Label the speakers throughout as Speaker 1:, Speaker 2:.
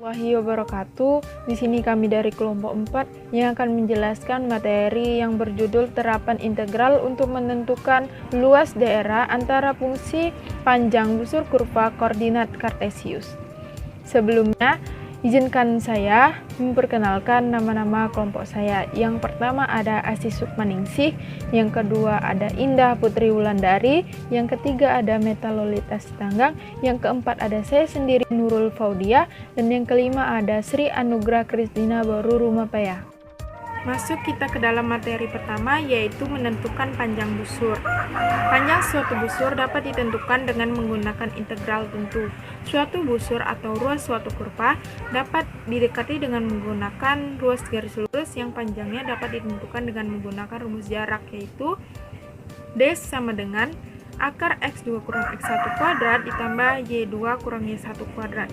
Speaker 1: Warahmatullahi wabarakatuh. Di sini kami dari kelompok 4 yang akan menjelaskan materi yang berjudul terapan integral untuk menentukan luas daerah antara fungsi panjang busur kurva koordinat kartesius. Sebelumnya, izinkan saya memperkenalkan nama-nama kelompok saya. Yang pertama ada Asih Sukmaningsih, yang kedua ada Indah Putri Wulandari, yang ketiga ada Meta Lolita Sitanggang, yang keempat ada saya sendiri Nurul Faudia, dan yang kelima ada Sri Anugrah Kristina Baru Rumapaya. Masuk kita ke dalam materi pertama, yaitu menentukan panjang busur. Panjang suatu busur dapat ditentukan dengan menggunakan integral tentu. Suatu busur atau ruas suatu kurva dapat didekati dengan menggunakan ruas garis lurus yang panjangnya dapat ditentukan dengan menggunakan rumus jarak, yaitu D sama dengan akar X2 kurang X1 kuadrat ditambah Y2 kurang Y1 kuadrat.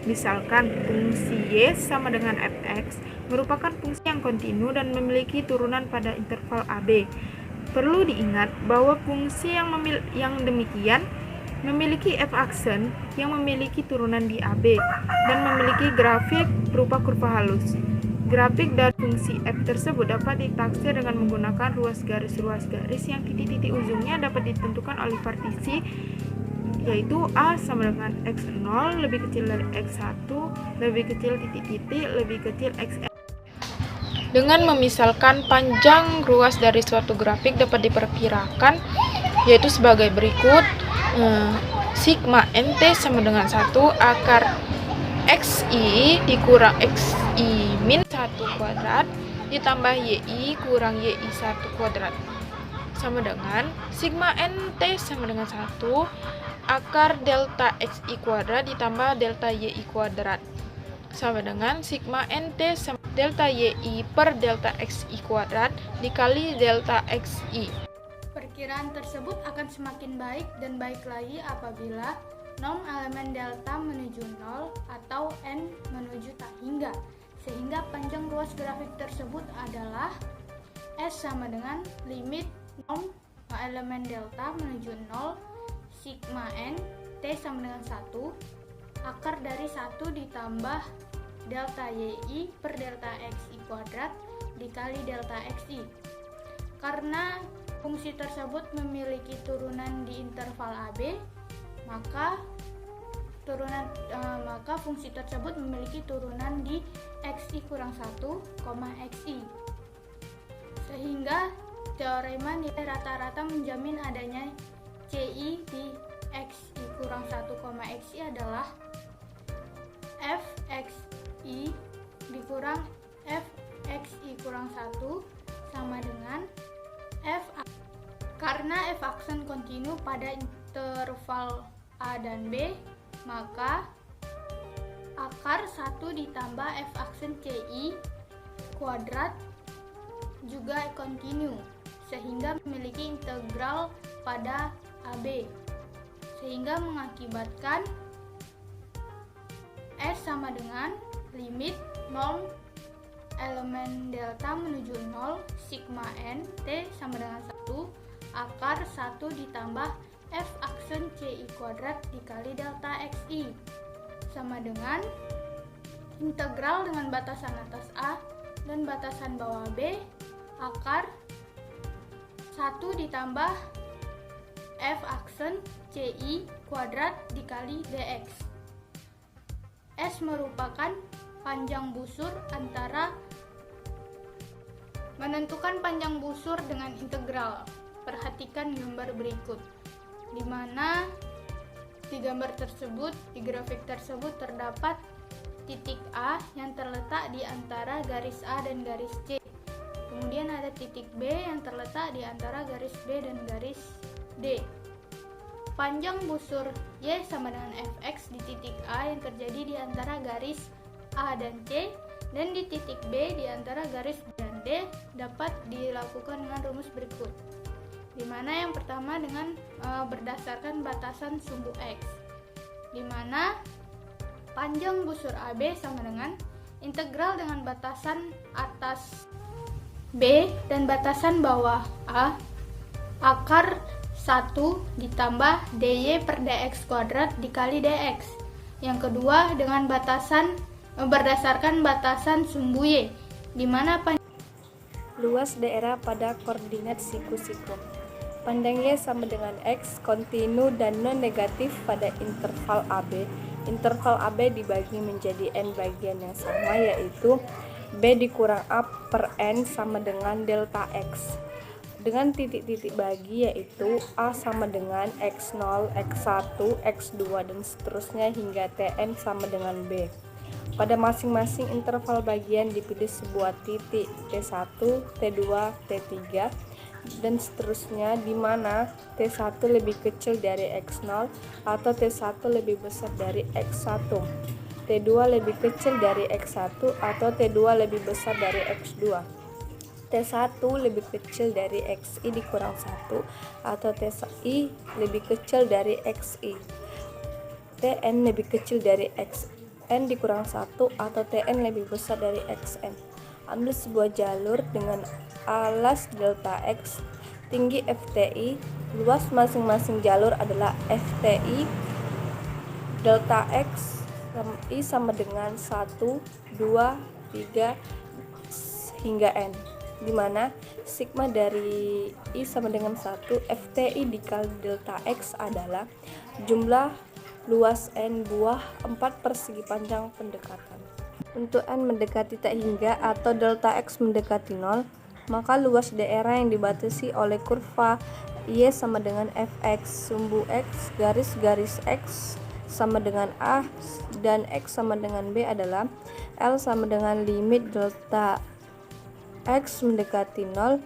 Speaker 1: Misalkan fungsi Y sama dengan fx merupakan fungsi yang kontinu dan memiliki turunan pada interval AB. Perlu diingat bahwa fungsi yang demikian memiliki f-aksen yang memiliki turunan di AB dan memiliki grafik berupa kurva halus. Grafik dari fungsi f tersebut dapat ditaksir dengan menggunakan ruas garis yang titik-titik ujungnya dapat ditentukan oleh partisi, yaitu A sama dengan X0 lebih kecil dari X1 lebih kecil titik-titik lebih kecil XN. Dengan memisalkan panjang ruas dari suatu grafik dapat diperkirakan yaitu sebagai berikut. Sigma NT sama dengan 1 akar XI dikurang XI min 1 kuadrat ditambah YI kurang YI 1 kuadrat sama dengan sigma NT sama dengan 1 akar delta XI kuadrat ditambah delta YI kuadrat sama dengan sigma NT sama delta YI per delta XI kuadrat dikali delta XI.
Speaker 2: Perkiraan tersebut akan semakin baik dan baik lagi apabila norm elemen delta menuju 0 atau n menuju tak hingga, sehingga panjang ruas grafik tersebut adalah S sama dengan limit norm elemen delta menuju 0 sigma n T sama dengan 1 akar dari 1 ditambah delta YI per delta XI kuadrat dikali delta XI. Karena fungsi tersebut memiliki turunan di interval AB, maka fungsi tersebut memiliki turunan di XI kurang 1, XI. Sehingga teorema nilai rata-rata menjamin adanya CI di XI kurang 1, XI adalah FXI dikurang FXI kurang 1 sama dengan F. Karena f aksen kontinu pada interval A dan B, maka akar 1 ditambah f aksen CI kuadrat juga kontinu, sehingga memiliki integral pada AB, sehingga mengakibatkan S sama dengan limit norm elemen delta menuju 0 sigma n T sama dengan 1 akar 1 ditambah f aksen CI kuadrat dikali delta XI sama dengan integral dengan batasan atas A dan batasan bawah B akar 1 ditambah f aksen CI kuadrat dikali dx. S merupakan panjang busur antara menentukan panjang busur dengan integral. Perhatikan gambar berikut, di mana di gambar tersebut, di grafik tersebut terdapat titik A yang terletak di antara garis A dan garis C. Kemudian ada titik B yang terletak di antara garis B dan garis D. Panjang busur Y sama dengan Fx di titik A yang terjadi di antara garis A dan C, dan di titik B di antara garis B dan D dapat dilakukan dengan rumus berikut, di mana yang pertama dengan berdasarkan batasan sumbu X, di mana panjang busur AB sama dengan integral dengan batasan atas B dan batasan bawah A akar 1 ditambah dy per dx kuadrat dikali dx. Yang kedua dengan batasan berdasarkan batasan sumbu Y, di mana
Speaker 3: luas daerah pada koordinat siku-siku. Pandang Y sama dengan X, kontinu dan non-negatif pada interval AB. Interval AB dibagi menjadi N bagian yang sama, yaitu B dikurang A per N sama dengan delta X. Dengan titik-titik bagi yaitu A sama dengan X0, X1, X2, dan seterusnya hingga Tn sama dengan B. Pada masing-masing interval bagian dipilih sebuah titik T1, T2, T3, dan seterusnya di mana T1 lebih kecil dari X0 atau T1 lebih besar dari X1, T2 lebih kecil dari X1 atau T2 lebih besar dari X2, T1 lebih kecil dari XI dikurang 1 atau TI lebih kecil dari XI, Tn lebih kecil dari XN dikurang 1 atau Tn lebih besar dari XN. Ambil sebuah jalur dengan alas delta X, tinggi FTI, luas masing-masing jalur adalah FTI, delta X I sama dengan 1, 2, 3, hingga N, di mana sigma dari I sama dengan 1, FTI dikali delta X adalah jumlah luas N buah 4 persegi panjang pendekatan. Untuk N mendekati tak hingga atau delta X mendekati 0, maka luas daerah yang dibatasi oleh kurva Y sama dengan Fx, sumbu X, garis-garis X sama dengan A dan X sama dengan B adalah L sama dengan limit delta X mendekati 0,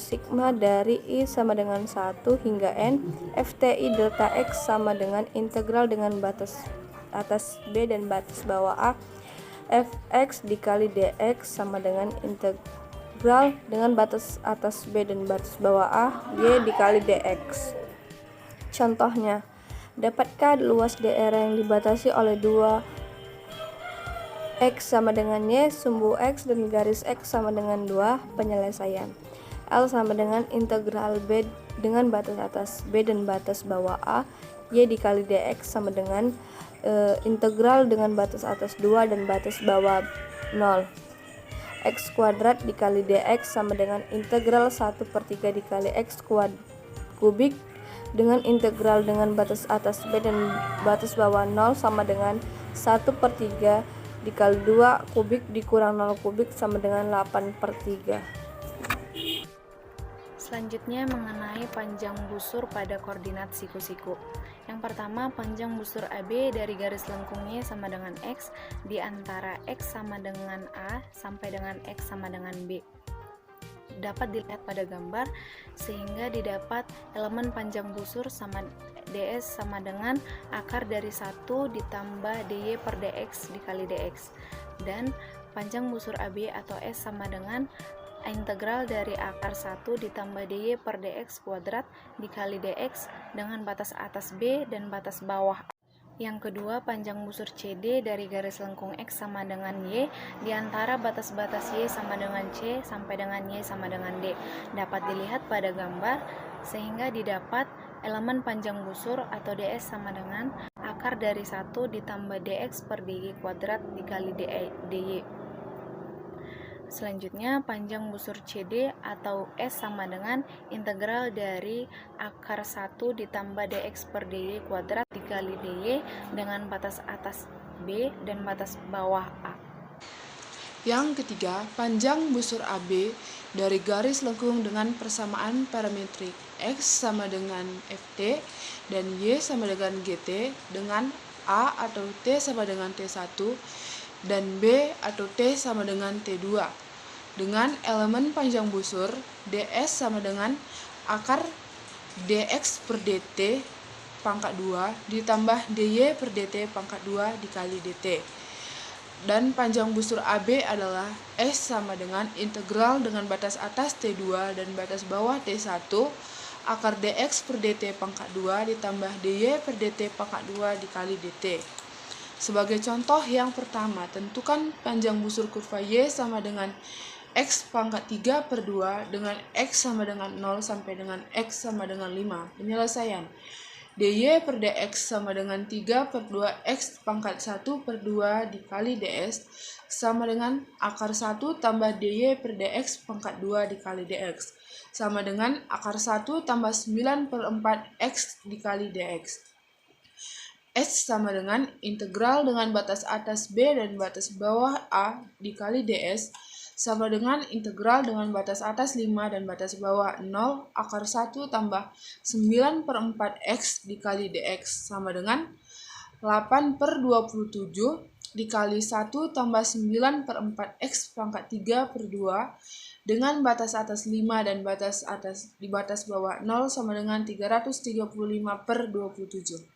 Speaker 3: sigma dari I sama dengan 1 hingga N, FTI delta X sama dengan integral dengan batas atas B dan batas bawah A, Fx dikali dx sama dengan integral dengan batas atas B dan batas bawah A, Y dikali dx. Contohnya, dapatkah luas daerah yang dibatasi oleh 2 X sama dengan Y, sumbu X dan garis X sama dengan 2, penyelesaian. L sama dengan integral B dengan batas atas B dan batas bawah A, Y dikali dx sama dengan integral dengan batas atas 2 dan batas bawah 0. X kuadrat dikali dx sama dengan integral 1/3 dikali X kubik dengan integral dengan batas atas B dan batas bawah 0 sama dengan 1/3 dikali 2 kubik dikurang 0 kubik sama dengan 8/3.
Speaker 4: Selanjutnya mengenai panjang busur pada koordinat siku-siku. Yang pertama, panjang busur AB dari garis lengkung Y sama dengan X di antara X sama dengan A sampai dengan X sama dengan B. Dapat dilihat pada gambar sehingga didapat elemen panjang busur sama ds sama dengan akar dari 1 ditambah dy per dx dikali dx, dan panjang busur AB atau S sama dengan integral dari akar 1 ditambah dy per dx kuadrat dikali dx dengan batas atas B dan batas bawah. Yang kedua, panjang busur CD dari garis lengkung X sama dengan Y di antara batas-batas Y sama dengan C sampai dengan Y sama dengan D. Dapat dilihat pada gambar sehingga didapat elemen panjang busur atau ds sama dengan akar dari 1 ditambah dx per dy kuadrat dikali dy. Selanjutnya, panjang busur CD atau S sama dengan integral dari akar 1 ditambah dx per dy kuadrat dikali dy dengan batas atas B dan batas bawah A.
Speaker 5: Yang ketiga, panjang busur AB dari garis lengkung dengan persamaan parametrik X sama dengan Ft dan Y sama dengan Gt dengan A atau T sama dengan T1 dan B atau T sama dengan T2 dengan elemen panjang busur ds sama dengan akar dx per dt pangkat 2 ditambah dy per dt pangkat 2 dikali dt, dan panjang busur AB adalah S sama dengan integral dengan batas atas T2 dan batas bawah T1 akar dx per dt pangkat 2 ditambah dy per dt pangkat 2 dikali dt. Sebagai contoh yang pertama, tentukan panjang busur kurva Y sama dengan X pangkat 3 per 2 dengan X sama dengan 0 sampai dengan X sama dengan 5. Penyelesaian. dy per dx sama dengan 3 per 2x pangkat 1 per 2 dikali ds sama dengan akar 1 tambah dy per dx pangkat 2 dikali dx sama dengan akar 1 tambah 9 per 4x dikali dx. S sama dengan integral dengan batas atas B dan batas bawah A dikali ds sama dengan integral dengan batas atas 5 dan batas bawah 0 akar 1 tambah 9 per 4x dikali dx sama dengan 8 per 27 dikali 1 tambah 9 per 4x pangkat 3 per 2 dengan batas atas 5 dan batas atas di batas bawah 0 sama dengan 335 per 27.